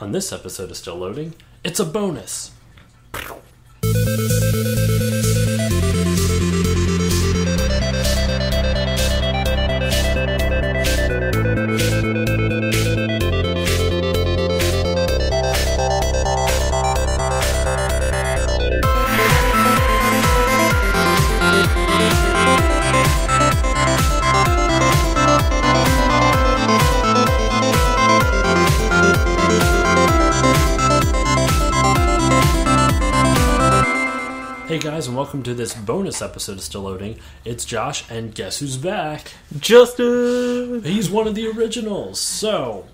On this episode of Still Loading, it's a bonus. Hey guys, and welcome to this bonus episode of Still Loading. It's Josh, and guess who's back? Justin! He's one of the originals. So,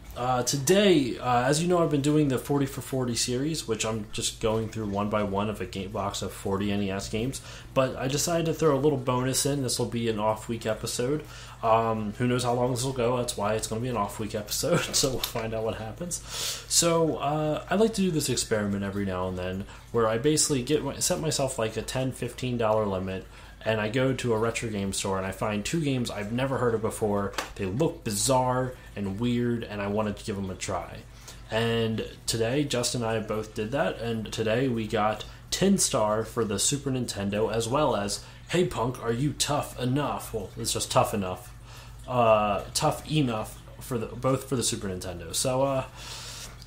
today, as you know, I've been doing the 40 for 40 series, which I'm just going through one by one of a game box of 40 NES games. But I decided to throw a little bonus in. This will be an off-week episode. Who knows how long this will go? That's why it's going to be an off-week episode, so we'll find out what happens. So, I like to do this experiment every now and then, where I basically set myself like a $10, $15 limit, and I go to a retro game store and I find two games I've never heard of before. They look bizarre and weird, and I wanted to give them a try. And today, Justin and I both did that, and today we got Tinstar for the Super Nintendo, as well as Hey Punk, Are You Tough Enough? Well, it's just Tough Enough. Tough Enough for both for the Super Nintendo. So,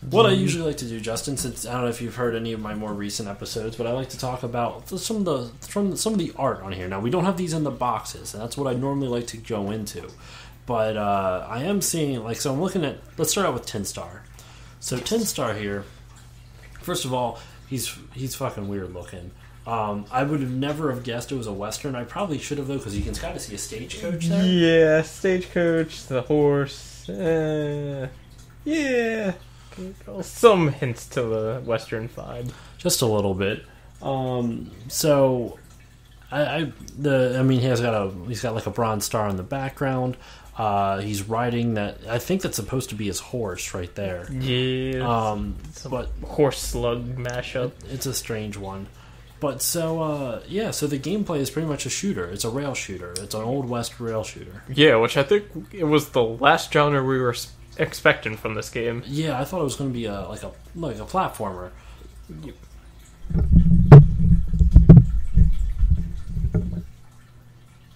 what I usually like to do, Justin, since I don't know if you've heard any of my more recent episodes, but I like to talk about some of the art on here. Now, we don't have these in the boxes, and that's what I normally like to go into. But I am seeing, so I'm looking at, let's start out with Tinstar. So Tinstar here, first of all, he's fucking weird looking. I would have never have guessed it was a Western. I probably should have, though, because you can kind of see a stagecoach there. Yeah, stagecoach, the horse, yeah. Some hints to the Western vibe. Just a little bit. So, he's got like a bronze star in the background. He's riding that. I think that's supposed to be his horse right there. Yeah. But horse slug mashup. It's a strange one. But so the gameplay is pretty much a shooter. It's a rail shooter. It's an Old West rail shooter. Yeah, which I think it was the last genre we were expecting from this game. Yeah, I thought it was going to be a platformer. Yep.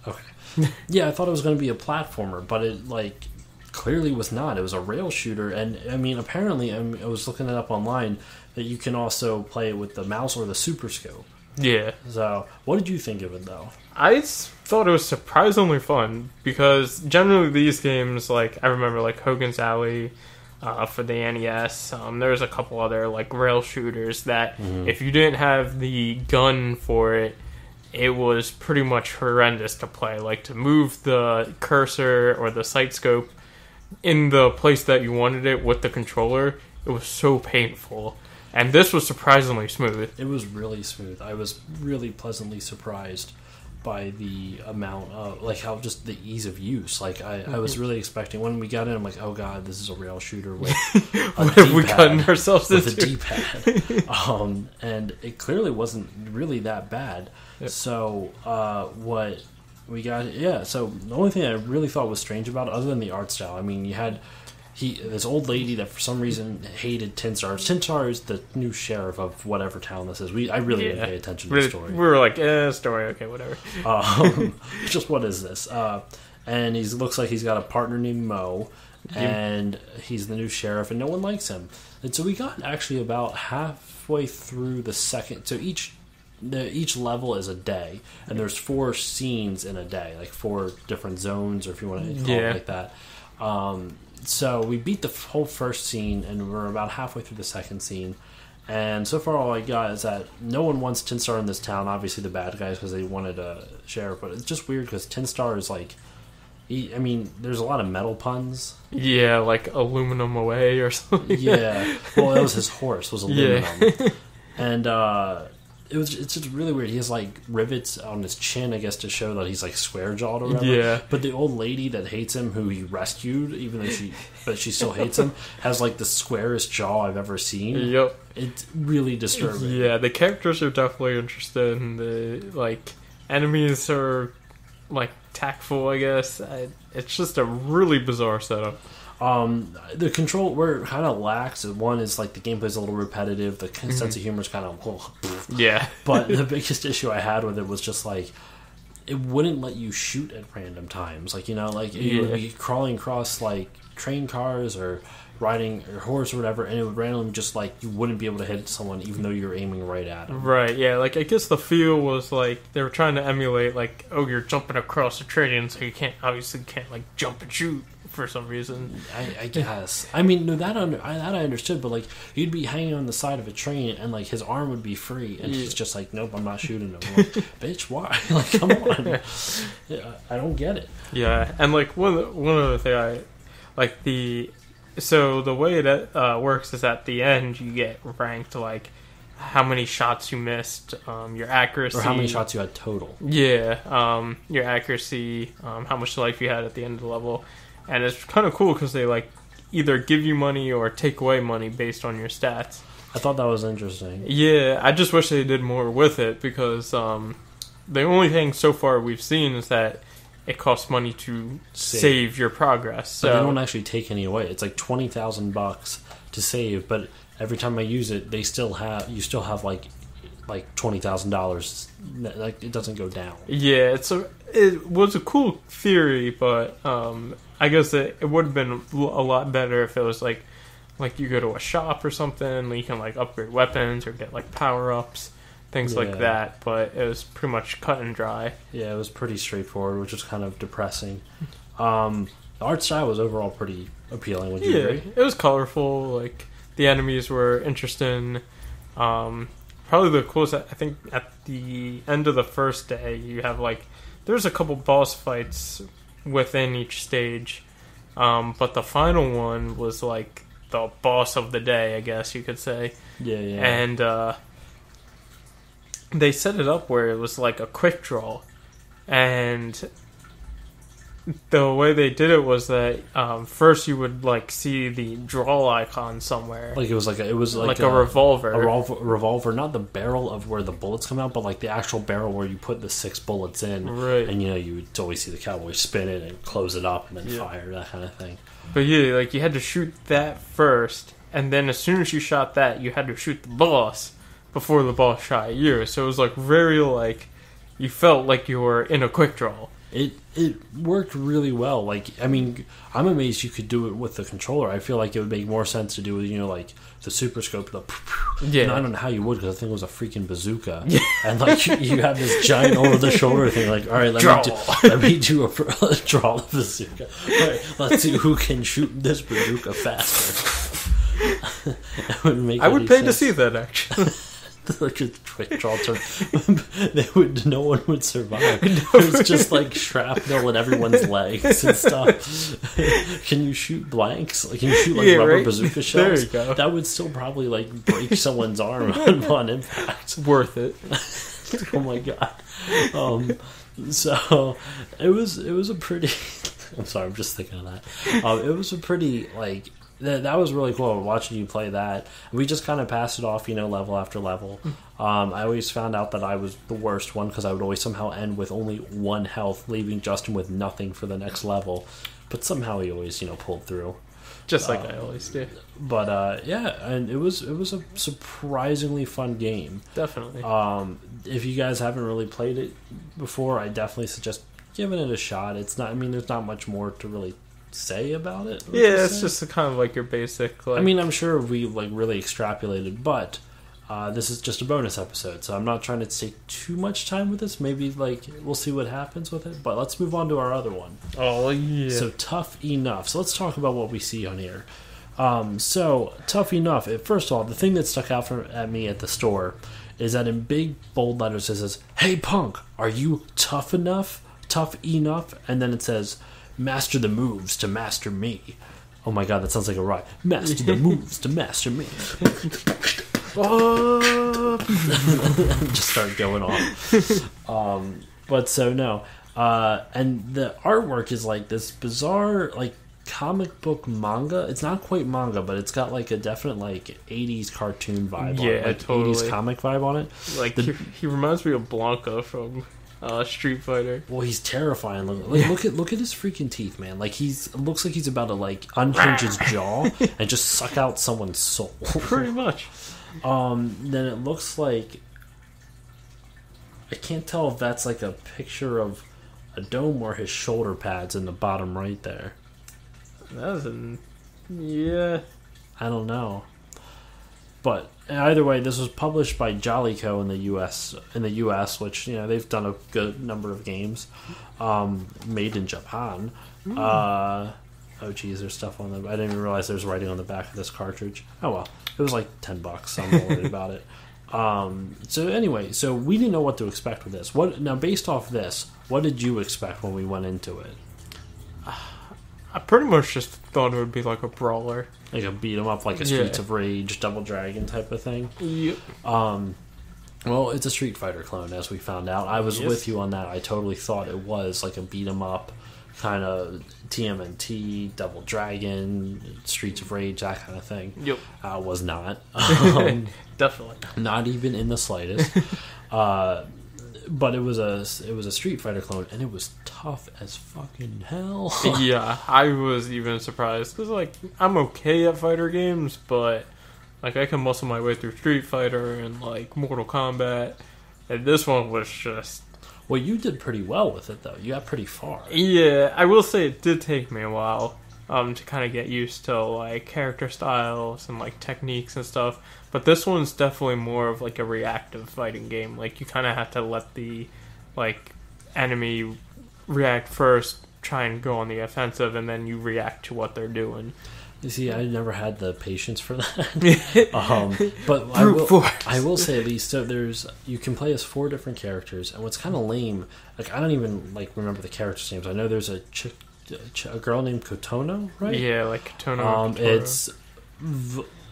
Okay. Yeah, I thought it was going to be a platformer, but it clearly was not. It was a rail shooter, and apparently, I was looking it up online that you can also play it with the mouse or the Super Scope. Yeah. So, what did you think of it, though? I thought it was surprisingly fun, because generally these games, I remember, Hogan's Alley for the NES, there's a couple other, rail shooters that if you didn't have the gun for it, it was pretty much horrendous to play. To move the cursor or the sight scope in the place that you wanted it with the controller, it was so painful. And this was surprisingly smooth. It was really smooth. I was really pleasantly surprised by the amount of, how just the ease of use. I was really expecting, when we got in, I'm like, oh god, this is a rail shooter with what have we gotten ourselves into? With a D-pad. And it clearly wasn't really that bad. Yep. So, what we got, so the only thing I really thought was strange about it, other than the art style, you had this old lady that for some reason hated Tinstar. Tinstar is the new sheriff of whatever town this is. I really didn't pay attention to the story. We were like, story, okay, whatever. Just what is this? And he looks like he's got a partner named Mo, and he's the new sheriff, and no one likes him. And so we got actually about halfway through the second. So each level is a day, and there's 4 scenes in a day, 4 different zones, or if you want to call it like that. So we beat the whole first scene, and we're about halfway through the second scene. And so far, all I got is that no one wants Tinstar in this town. Obviously, the bad guys, because they wanted a sheriff. But it's just weird because Tinstar is there's a lot of metal puns. Yeah, aluminum away or something. Yeah. Well, that was his horse, was aluminum. Yeah. And it's just really weird. He has rivets on his chin, I guess, to show that he's square jawed or whatever. Yeah. But the old lady that hates him, who he rescued, even though she still hates him, has the squarest jaw I've ever seen. Yep. It's really disturbing. Yeah, the characters are definitely interesting. The enemies are tactful, I guess. It's just a really bizarre setup. The control where it kind of lacks. One is like the gameplay's a little repetitive. The sense of humor is kind of yeah. But the biggest issue I had with it was just like it wouldn't let you shoot at random times. Like you would be crawling across like train cars or riding a horse or whatever, and it would randomly just like you wouldn't be able to hit someone even though you're aiming right at them. Right, yeah, like I guess the feel was like they were trying to emulate like, oh, you're jumping across a train, so you obviously can't like jump and shoot for some reason. I guess. I mean, no, that I understood, but like you'd be hanging on the side of a train and like his arm would be free, and he's just like, nope, I'm not shooting him. I'm like, bitch, why? Like, come on. Yeah, I don't get it. Yeah, and like one other thing so the way that works is at the end you get ranked like how many shots you missed, your accuracy, or how many shots you had total. Yeah, your accuracy, how much life you had at the end of the level, and it's kind of cool because they like either give you money or take away money based on your stats. I thought that was interesting. Yeah, I just wish they did more with it because the only thing so far we've seen is that it costs money to save your progress. So but they don't actually take any away. It's like $20,000 to save, but every time I use it, you still have like $20,000. Like it doesn't go down. Yeah, it was a cool theory, but I guess it would have been a lot better if it was like you go to a shop or something, you can like upgrade weapons or get like power ups. Things like that, but it was pretty much cut and dry. Yeah, it was pretty straightforward, which was kind of depressing. The art style was overall pretty appealing. Would you agree? It was colorful. Like the enemies were interesting. Probably the coolest. I think at the end of the first day, you have like there's a couple boss fights within each stage, but the final one was like the boss of the day, I guess you could say. Yeah. And they set it up where it was like a quick draw, and the way they did it was that first you would like see the draw icon somewhere, like it was like a revolver, revolver, not the barrel of where the bullets come out, but like the actual barrel where you put the 6 bullets in, right? And you would always see the cowboy spin it and close it up and then fire, that kind of thing. But like you had to shoot that first, and then as soon as you shot that, you had to shoot the boss before the boss shot at you. So it was like very like you felt like you were in a quick draw. It worked really well. Like, I mean, I'm amazed you could do it with the controller. I feel like it would make more sense to do with, like the super scope. And I don't know how you would, because I think it was a freaking bazooka. Yeah. And like you have this giant over the shoulder thing. Like, all right, let me do a draw the bazooka. All right, let's see who can shoot this bazooka faster. I would pay to see that actually. Like a quick draw turn. No one would survive. It was just like shrapnel in everyone's legs and stuff. Can you shoot blanks? Like, can you shoot like rubber bazooka shells? There you go. That would still probably like break someone's arm on impact. Worth it. Oh my god. So it was a pretty. I'm sorry, I'm just thinking of that. It was a pretty like. That was really cool watching you play that. We just kind of passed it off, level after level. I always found out that I was the worst one because I would always somehow end with only 1 health, leaving Justin with nothing for the next level. But somehow he always, pulled through. Just like I always do. But and it was a surprisingly fun game. Definitely. If you guys haven't really played it before, I definitely suggest giving it a shot. It's not. I mean, there's not much more to really say about it. Yeah, it's just kind of like your basic. Like, I mean, I'm sure we like really extrapolated, but this is just a bonus episode, so I'm not trying to take too much time with this. Maybe like we'll see what happens with it. But let's move on to our other one. Oh yeah. So Tuff Enough. So let's talk about what we see on here. So Tuff Enough. First of all, the thing that stuck out at me at the store is that in big bold letters it says, "Hey punk, are you tough enough? Tough enough?" And then it says, "Master the moves to master me." Oh my god, that sounds like a rhyme. Master the moves to master me. Just start going off. But so no. And the artwork is like this bizarre, like comic book manga. It's not quite manga, but it's got like a definite like 80s cartoon vibe on it. Like totally. 80s comic vibe on it. Like he reminds me of Blanca from Street Fighter. Well, he's terrifying. Look at his freaking teeth, man. Like it looks like he's about to like unhinge his jaw and just suck out someone's soul. Pretty much. Then it looks like, I can't tell if that's like a picture of a dome or his shoulder pads in the bottom right there. Yeah. I don't know. But either way, this was published by Jollyco in the U.S., which they've done a good number of games, made in Japan. Oh geez, there's stuff on the. I didn't even realize there's writing on the back of this cartridge. Oh well, it was like $10. I'm not worried about it. So anyway, so we didn't know what to expect with this. Based off this, what did you expect when we went into it? I pretty much just thought it would be like a brawler. Like a beat 'em up, like a Streets of Rage, Double Dragon type of thing. Yep. Well, it's a Street Fighter clone, as we found out. I was with you on that. I totally thought it was like a beat 'em up, kind of TMNT, Double Dragon, Streets of Rage, that kind of thing. Yep. Was not. Definitely. Not even in the slightest. But it was a Street Fighter clone, and it was tough as fucking hell. Yeah, I was even surprised because like I'm okay at fighter games, but like I can muscle my way through Street Fighter and like Mortal Kombat, and this one was just. Well, you did pretty well with it though. You got pretty far. Yeah, I will say it did take me a while to kind of get used to like character styles and like techniques and stuff. But this one's definitely more of like a reactive fighting game. Like you kind of have to let the like enemy react first, try and go on the offensive, and then you react to what they're doing. You see, I never had the patience for that. But I will say at least, so you can play as 4 different characters, and what's kind of lame, like I don't even like remember the characters' names. I know there's a girl named Kotono, right? Yeah, like Kotono. It's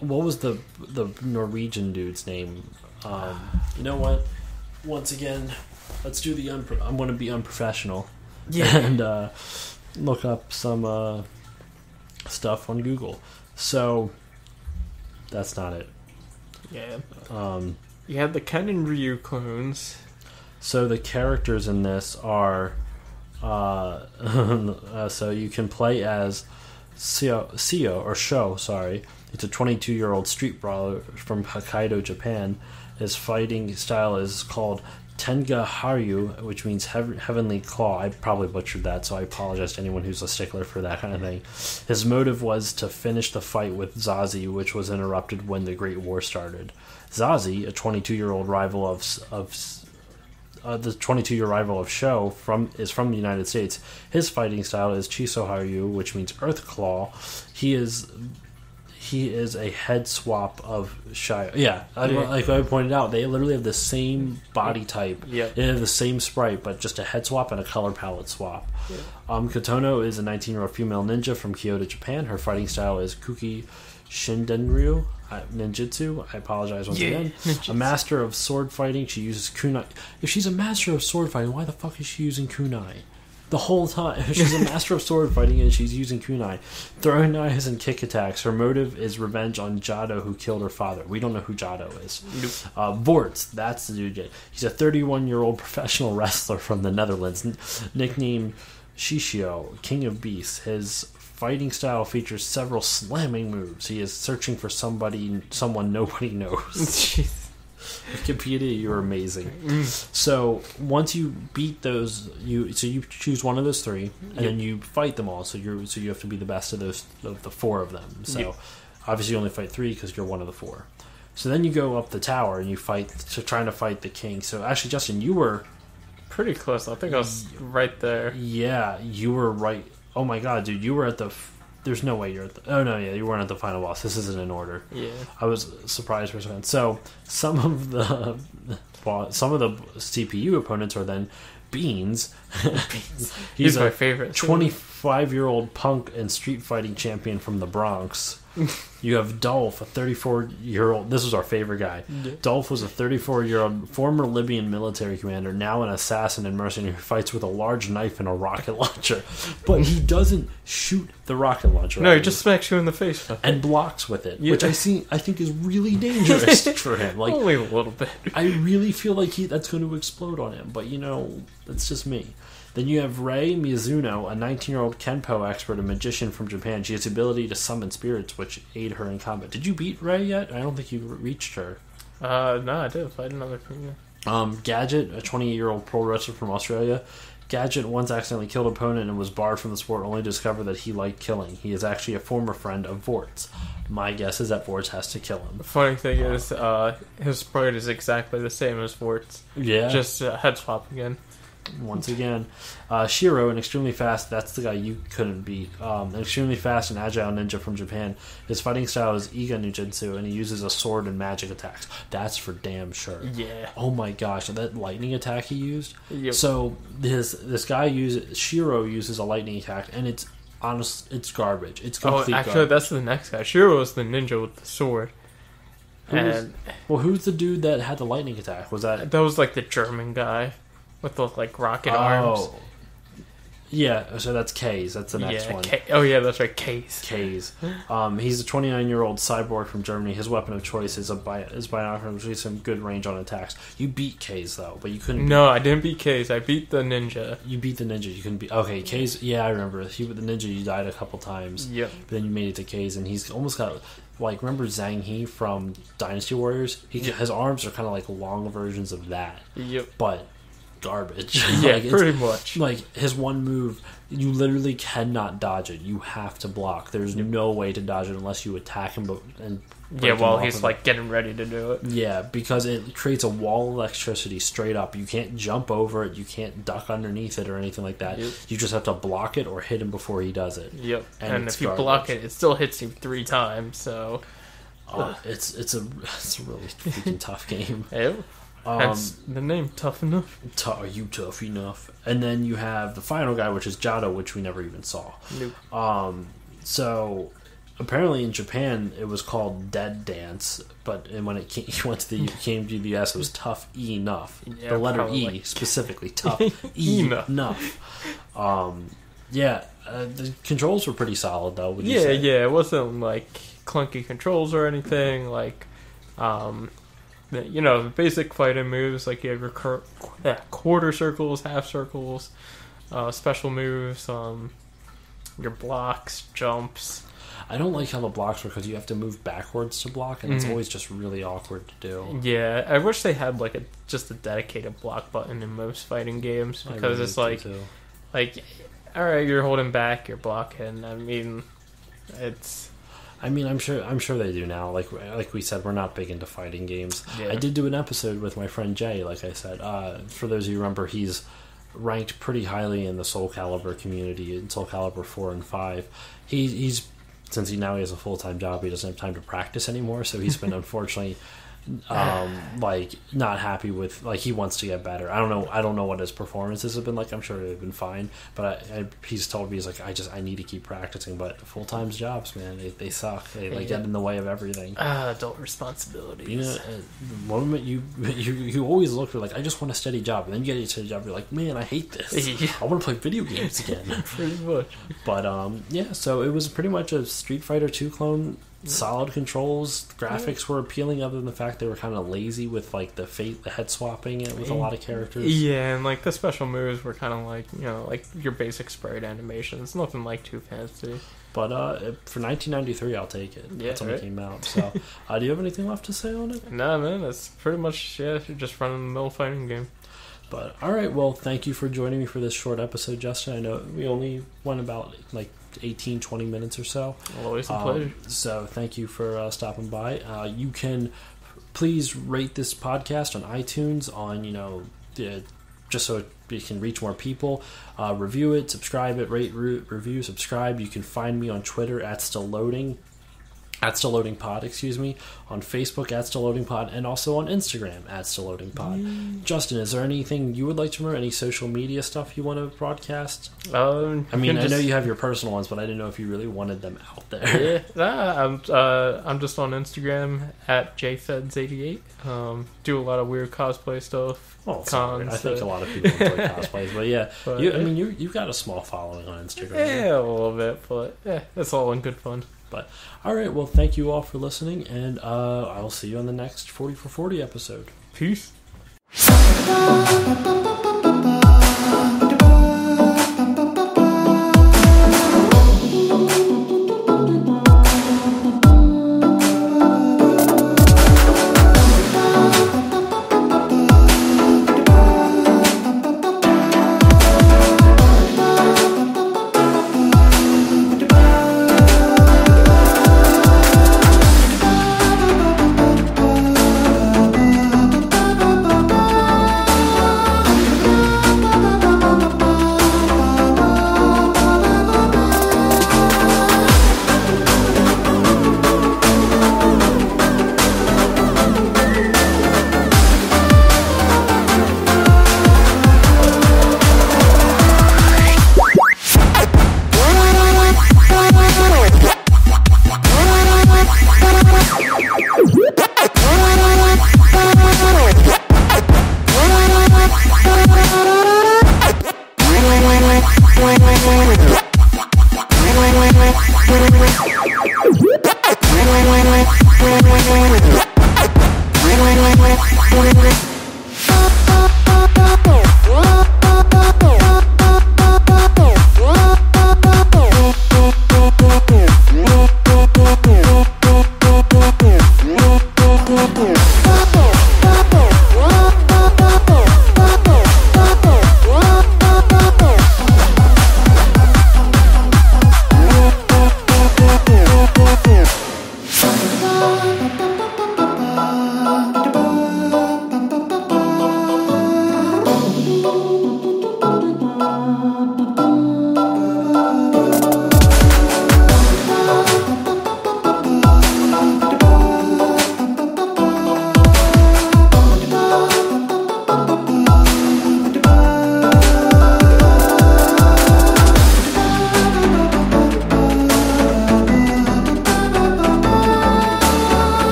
what was the Norwegian dude's name? You know what? Once again, let's do the I'm going to be unprofessional. Yeah. And look up some stuff on Google. So that's not it. Yeah. You had the Ken and Ryu clones. So the characters in this are so you can play as Sho, sorry. It's a 22-year-old street brawler from Hokkaido, Japan. His fighting style is called Tenga Haryu, which means Heavenly Claw. I probably butchered that, so I apologize to anyone who's a stickler for that kind of thing. His motive was to finish the fight with Zazie, which was interrupted when the Great War started. Zazie, a 22-year-old rival of Sho, is from the United States. His fighting style is Chiso Haryu, which means Earth Claw. He is a head swap of Shio. Yeah, like I pointed out, they literally have the same body type. Yeah. They have the same sprite, but just a head swap and a color palette swap. Yeah. Kotono is a 19-year-old female ninja from Kyoto, Japan. Her fighting style is Kuki Shindenryu Ninjutsu. I apologize once again. Ninjutsu. A master of sword fighting. She uses kunai. If she's a master of sword fighting, why the fuck is she using kunai? The whole time. She's a master of sword fighting and she's using kunai. Throwing knives and kick attacks. Her motive is revenge on Jado, who killed her father. We don't know who Jado is. Nope. Vorts, that's the dude. He's a 31-year-old professional wrestler from the Netherlands. Nicknamed Shishio, King of Beasts. His fighting style features several slamming moves. He is searching for someone nobody knows. Wikipedia, you're amazing. So once you beat those, you choose one of those 3, and then you fight them all. So you have to be the best of the 4 of them. So obviously you only fight 3 because you're one of the 4. So then you go up the tower and you trying to fight the king. So actually, Justin, you were pretty close. I think I was right there. Yeah, you were right. Oh my god, dude, you were at the. There's no way you're at the... Oh, no, yeah, you weren't at the final boss. This isn't in order. Yeah. I was surprised for a second. So, some of the CPU opponents are then Beans. He's my favorite. 25-year-old punk and street fighting champion from the Bronx. You have Dolph, a 34-year-old. This was our favorite guy. Yeah. Dolph was a 34-year-old former Libyan military commander, now an assassin and mercenary who fights with a large knife and a rocket launcher. But he doesn't shoot the rocket launcher. No, he just smacks you in the face with and blocks with it, Yeah. which I think is really dangerous for him. Like, only a little bit. I really feel like that's going to explode on him. But that's just me. Then you have Rei Mizuno, a 19-year-old Kenpo expert, a magician from Japan. She has the ability to summon spirits, which aid her in combat. Did you beat Rei yet? I don't think you reached her. No, I did fight another thing. Gadget, a 28-year-old pro wrestler from Australia. Gadget once accidentally killed an opponent and was barred from the sport, only to discover that he liked killing. He is actually a former friend of Vort's. My guess is that Vort's has to kill him. The funny thing is, his sprite is exactly the same as Vort's. Yeah. Just head swap again. Once again, Shiro, an extremely fast, that's the guy you couldn't beat, an extremely fast and agile ninja from Japan. His fighting style is Iga Nujutsu, and he uses a sword and magic attacks. That's for damn sure. Yeah. Oh my gosh, that lightning attack he used. Yep. So this guy Shiro uses a lightning attack, and it's garbage. It's complete actually, garbage. that's the next guy. Shiro is the ninja with the sword. Who's the dude that had the lightning attack? Was that was like the German guy with the rocket arms. Yeah, so that's K's. That's the next one. That's right, K's. He's a 29-year-old cyborg from Germany. His weapon of choice is binocular, which has some good range on attacks. You beat K's though, but you couldn't. No, I didn't beat K's. I beat the ninja. You beat the ninja. You couldn't beat. Okay, K's. Yeah, I remember. With the ninja, you died a couple times. Yep. But then you made it to K's, and he's almost got remember Zhang He from Dynasty Warriors? His arms are kind of like long versions of that. Yep. But garbage. Yeah, pretty much. Like his one move, you literally cannot dodge it. You have to block. There's no way to dodge it unless you attack him. While he's getting ready to do it. Yeah, because it creates a wall of electricity straight up. You can't jump over it. You can't duck underneath it or anything like that. Yep. You just have to block it or hit him before he does it. Yep. And if you garbage. block it, it still hits you 3 times. So it's a really freaking tough game. Yep. Hence the name, Tough Enough. Are you tough enough? And then you have the final guy, which is Jado, which we never even saw. Nope. So apparently in Japan it was called Dead Dance, but when it came to the US, it was Tough Enough. Yeah, the letter probably. E specifically, Tough Enough. The controls were pretty solid though. Would you say? Yeah. It wasn't clunky controls or anything. The basic fighting moves, like you have your quarter circles, half circles, special moves, your blocks, jumps. I don't like how the blocks work because you have to move backwards to block, and it's always just really awkward to do. Yeah, I wish they had just a dedicated block button in most fighting games, because it's alright, you're holding back, you're blocking. I'm sure they do now. Like we said, we're not big into fighting games. Yeah. I did do an episode with my friend Jay, like I said. For those of you who remember, he's ranked pretty highly in the Soul Calibur community, in Soul Calibur 4 and 5. He's since he has a full-time job, he doesn't have time to practice anymore, so he's been unfortunately not happy with, he wants to get better. I don't know what his performances have been like. I'm sure they've been fine, but he's told me, he's like, I need to keep practicing. But full-time jobs, man, they suck. They get in the way of everything. Adult responsibilities. The moment you always look for I just want a steady job, and then you get a steady job, you're like, man, I hate this. I want to play video games again. Pretty much. But so it was pretty much a Street Fighter 2 clone. Solid controls, graphics were appealing, other than the fact they were kind of lazy with the head swapping it with a lot of characters. Yeah, and the special moves were kind of your basic sprite animations, nothing too fancy. But for 1993, I'll take it. Yeah, that's when it came out. So, do you have anything left to say on it? No, man, that's pretty much you're just running the mill fighting game. But all right, well, thank you for joining me for this short episode, Justin. I know we only went about 18-20 minutes or so. Always a pleasure. So thank you for stopping by. You can please rate this podcast on iTunes just so it can reach more people. Review it, subscribe it, rate, review, subscribe. You can find me on Twitter at StillLoading. at StillLoadingPod, excuse me, on Facebook at StillLoadingPod, and also on Instagram at StillLoadingPod. Justin, is there anything you would like to remember? Any social media stuff you want to broadcast? I mean, I know you have your personal ones, but I didn't know if you really wanted them out there. Yeah, I'm just on Instagram at jfeds88. Do a lot of weird cosplay stuff. Well, I think a lot of people enjoy cosplays, but yeah, you've got a small following on Instagram. Yeah, a little bit, but it's all in good fun. But all right, well, thank you all for listening, and I'll see you on the next 40 for 40 episode. Peace.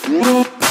Nuff.